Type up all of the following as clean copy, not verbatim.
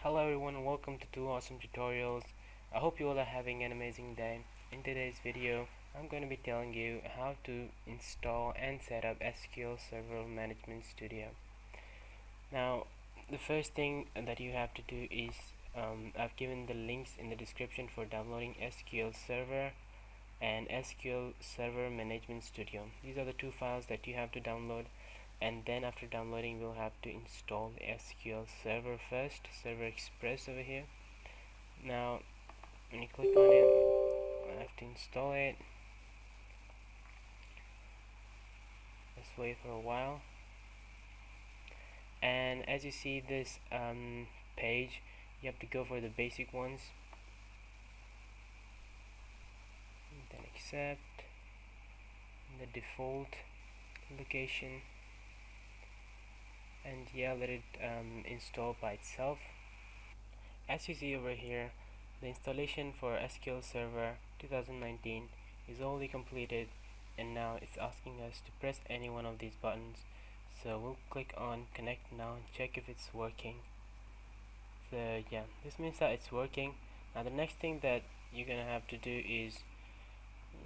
Hello everyone and welcome to 2 Awesome Tutorials. I hope you all are having an amazing day. In today's video, I'm going to be telling you how to install and set up SQL Server Management Studio. Now, the first thing that you have to do is I've given the links in the description for downloading SQL Server and SQL Server Management Studio. These are the two files that you have to download, and then after downloading we'll have to install the SQL Server first, Server Express over here. Now when you click on it, I have to install it. Let's wait for a while, and as you see this page, you have to go for the basic ones, and then accept the default location, and yeah, let it install by itself. As you see over here, the installation for SQL Server 2019 is already completed, and now it's asking us to press any one of these buttons. So we'll click on connect now and check if it's working. So yeah, this means that it's working. Now the next thing that you're gonna have to do is,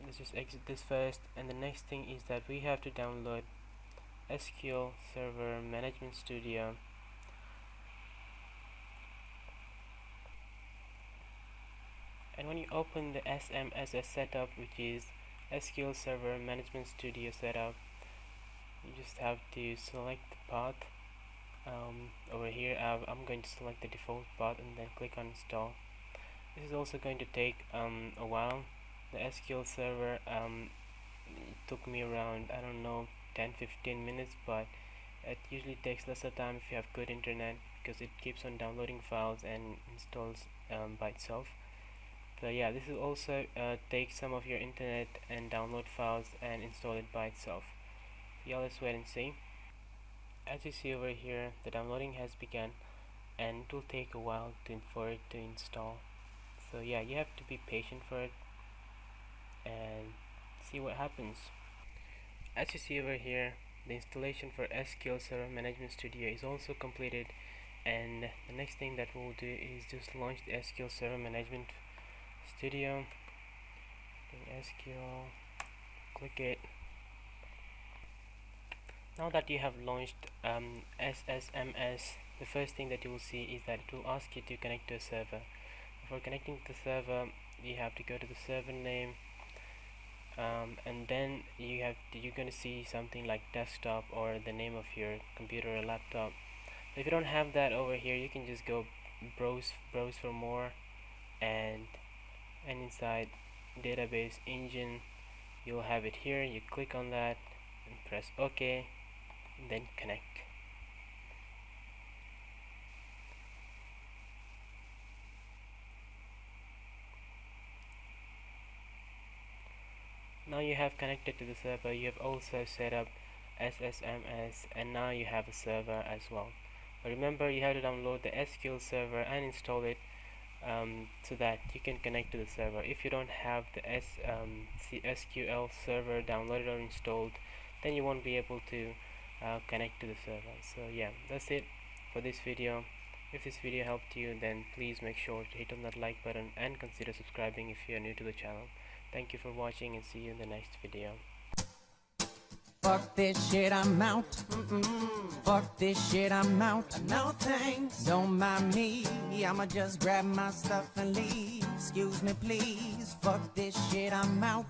let's just exit this first, and the next thing is that we have to download SQL Server Management Studio. And when you open the SMSS setup, which is SQL Server Management Studio setup, you just have to select the path. Over here I'm going to select the default path and then click on install. This is also going to take a while. The SQL Server it took me around, I don't know, 10-15 minutes, but it usually takes lesser time if you have good internet, because it keeps on downloading files and installs by itself. So yeah, this will also take some of your internet and download files and install it by itself. Yeah, let's wait and see. As you see over here, the downloading has begun, and it will take a while for it to install. So yeah, you have to be patient for it and see what happens. As you see over here, the installation for SQL Server Management Studio is also completed, and the next thing that we'll do is just launch the SQL Server Management Studio. SQL, click it. Now that you have launched SSMS, the first thing that you will see is that it will ask you to connect to a server. For connecting to the server, you have to go to the server name, and then you're going to see something like desktop or the name of your computer or laptop. If you don't have that over here, you can just go browse for more, and inside database engine you'll have it here. You click on that and press OK, and then connect. Now you have connected to the server. You have also set up SSMS, and now you have a server as well. But remember, you have to download the SQL Server and install it so that you can connect to the server. If you don't have the SQL Server downloaded or installed, then you won't be able to connect to the server. So yeah, that's it for this video. If this video helped you, then please make sure to hit on that like button and consider subscribing if you are new to the channel. Thank you for watching, and see you in the next video. Fuck this shit, I'm out. Fuck this shit, I'm out. No thanks. Don't mind me, I'ma just grab my stuff and leave. Excuse me please. Fuck this shit, I'm out.